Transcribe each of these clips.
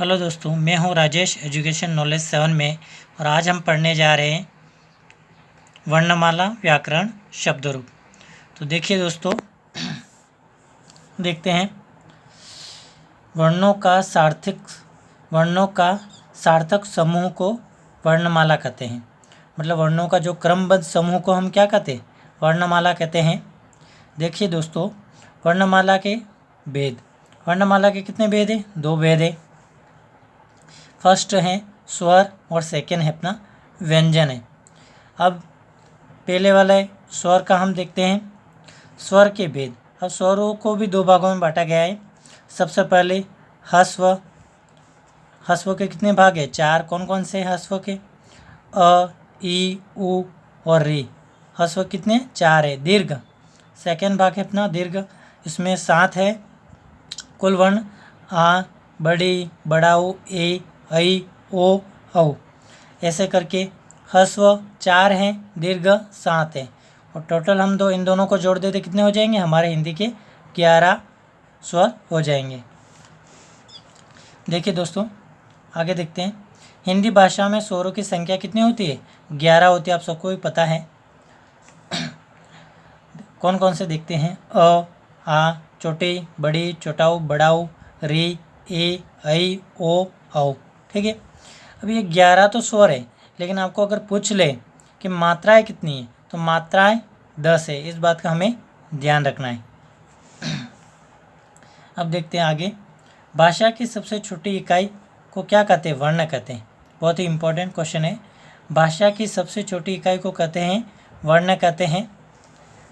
Hello दोस्तों, मैं हूं राजेश एजुकेशन नॉलेज 7 में। और आज हम पढ़ने जा रहे हैं वर्णमाला व्याकरण शब्दरूप। तो देखिए दोस्तों, देखते हैं। वर्णों का सार्थक समूह को वर्णमाला कहते हैं। मतलब वर्णों का जो क्रमबद्ध समूह को हम क्या कहते हैं? वर्णमाला कहते हैं। देखिए दोस्तों, वर्णमाला के भेद। वर्णमाला के कितने भेद हैं? 2 भेद है। फर्स्ट है स्वर और सेकंड है अपना व्यंजन है। अब पहले वाला है स्वर का, हम देखते हैं स्वर के भेद। अब स्वरों को भी 2 भागों में बांटा गया है। सबसे पहले ह्रस्व। ह्रस्व के कितने भाग है? 4। कौन कौन से ह्रस्व के? अ, ई, उ और री। ह्रस्व कितने? 4 है। दीर्घ सेकंड भाग है अपना दीर्घ। इसमें 7 है कुल वर्ण। आ, बड़ी, बड़ाऊ, ए, ऐ, ओ, औ। ऐसे करके ह्रस्व 4 हैं, दीर्घ 7 है। और टोटल हम इन दोनों को जोड़ देते कितने हो जाएंगे? हमारे हिंदी के 11 स्वर हो जाएंगे। देखिए दोस्तों, आगे देखते हैं। हिंदी भाषा में स्वरों की संख्या कितनी होती है? 11 होती है। आप सबको भी पता है। कौन कौन से देखते हैं? अ, आ, छोटी, बड़ी, छोटाऊ, बड़ाऊ, री, ए, ऐ, ओ, औ। ठीक है। अब ये 11 तो स्वर है, लेकिन आपको अगर पूछ ले कि मात्राएं कितनी है, तो मात्राएं 10 है। इस बात का हमें ध्यान रखना है। अब देखते हैं आगे। भाषा की सबसे छोटी इकाई को क्या कहते हैं? वर्ण कहते हैं। बहुत ही इंपॉर्टेंट क्वेश्चन है। भाषा की सबसे छोटी इकाई को कहते हैं वर्ण कहते हैं।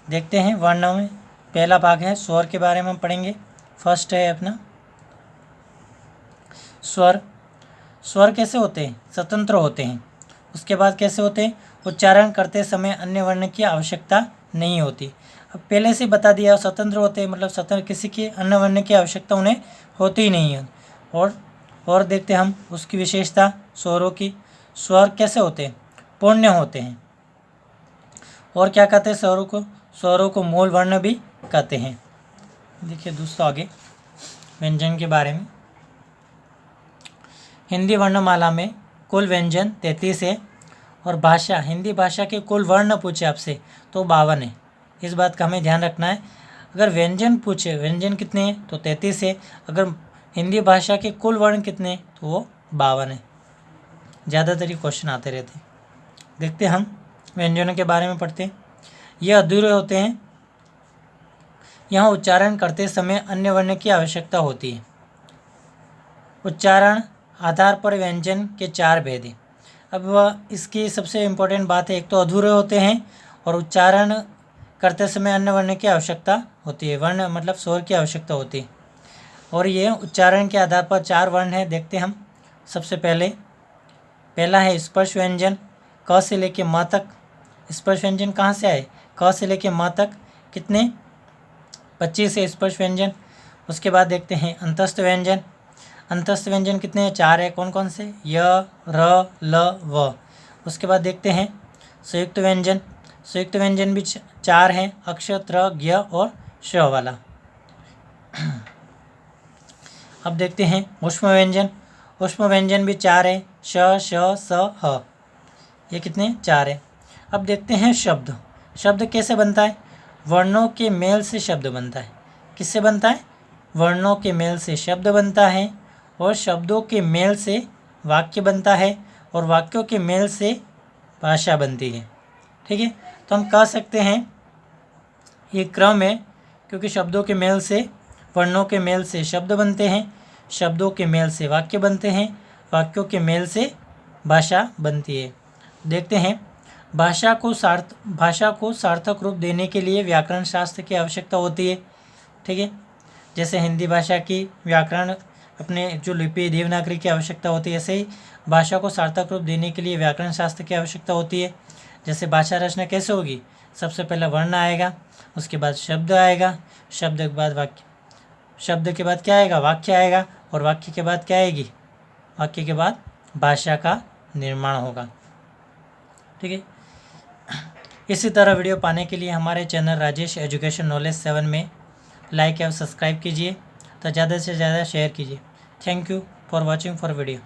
देखते हैं वर्णों में पहला भाग है स्वर के बारे में हम पढ़ेंगे। फर्स्ट है अपना स्वर। स्वर कैसे होते हैं? स्वतंत्र होते हैं। उसके बाद कैसे होते हैं? उच्चारण करते समय अन्य वर्ण की आवश्यकता नहीं होती। अब पहले से बता दिया, स्वतंत्र होते हैं मतलब स्वतंत्र, किसी की अन्य वर्ण की आवश्यकता उन्हें होती ही नहीं है। और देखते हम उसकी विशेषता स्वरों की। स्वर कैसे होते हैं? पूर्ण होते हैं। और क्या कहते हैं स्वरों को? स्वरों को मूल वर्ण भी कहते हैं। देखिए दोस्तों, आगे व्यंजन के बारे में। हिंदी वर्णमाला में कुल व्यंजन 33 है। और भाषा, हिंदी भाषा के कुल वर्ण पूछे आपसे तो 52 है। इस बात का हमें ध्यान रखना है। अगर व्यंजन पूछे, व्यंजन कितने हैं, तो 33 है। अगर हिंदी भाषा के कुल वर्ण कितने हैं, तो वो 52 है। ज़्यादातर ये क्वेश्चन आते रहते हैं। देखते हम व्यंजनों के बारे में पढ़ते हैं। ये अधूरे होते हैं। यहाँ उच्चारण करते समय अन्य वर्ण की आवश्यकता होती है। उच्चारण आधार पर व्यंजन के 4 भेद हैं। अब वह इसकी सबसे इम्पोर्टेंट बात है, एक तो अधूरे होते हैं और उच्चारण करते समय अन्य वर्ण की आवश्यकता होती है। वर्ण मतलब स्वर की आवश्यकता होती है। और ये उच्चारण के आधार पर 4 वर्ण हैं। देखते हम। सबसे पहला है स्पर्श व्यंजन। क से लेके म तक। स्पर्श व्यंजन कहाँ से आए? क से लेके म तक कितने? 25 है स्पर्श व्यंजन। उसके बाद देखते हैं अंतस्थ व्यंजन। अंतस्थ व्यंजन कितने हैं? 4 है। कौन कौन से? य, र, ल, व। उसके बाद देखते हैं संयुक्त व्यंजन। संयुक्त व्यंजन भी 4 हैं, अक्ष, त्र, ज्ञ और श वाला। अब देखते हैं ऊष्म व्यंजन। ऊष्म व्यंजन भी 4 है, श, श, स, ह। ये कितने? 4 है। अब देखते हैं शब्द। शब्द कैसे बनता है? वर्णों के मेल से शब्द बनता है। किससे बनता है? वर्णों के मेल से शब्द बनता है। और शब्दों के मेल से वाक्य बनता है। और वाक्यों के मेल से भाषा बनती है। ठीक है। तो हम कह सकते हैं ये क्रम है, क्योंकि शब्दों के मेल से, वर्णों के मेल से शब्द बनते हैं, शब्दों के मेल से वाक्य बनते हैं, वाक्यों के मेल से भाषा बनती है। देखते हैं भाषा को सार्थक रूप देने के लिए व्याकरण शास्त्र की आवश्यकता होती है। ठीक है। जैसे हिंदी भाषा की व्याकरण अपने जो लिपि देवनागरी की आवश्यकता होती है, ऐसे ही भाषा को सार्थक रूप देने के लिए व्याकरण शास्त्र की आवश्यकता होती है। जैसे भाषा रचना कैसे होगी? सबसे पहले वर्ण आएगा, उसके बाद शब्द आएगा, शब्द के बाद वाक्य, शब्द के बाद क्या आएगा? वाक्य आएगा। और वाक्य के बाद क्या आएगी? वाक्य के बाद भाषा का निर्माण होगा। ठीक है। इसी तरह वीडियो पाने के लिए हमारे चैनल राजेश एजुकेशन नॉलेज 7 में लाइक और सब्सक्राइब कीजिए, तो ज़्यादा से ज़्यादा शेयर कीजिए। Thank you for watching for video.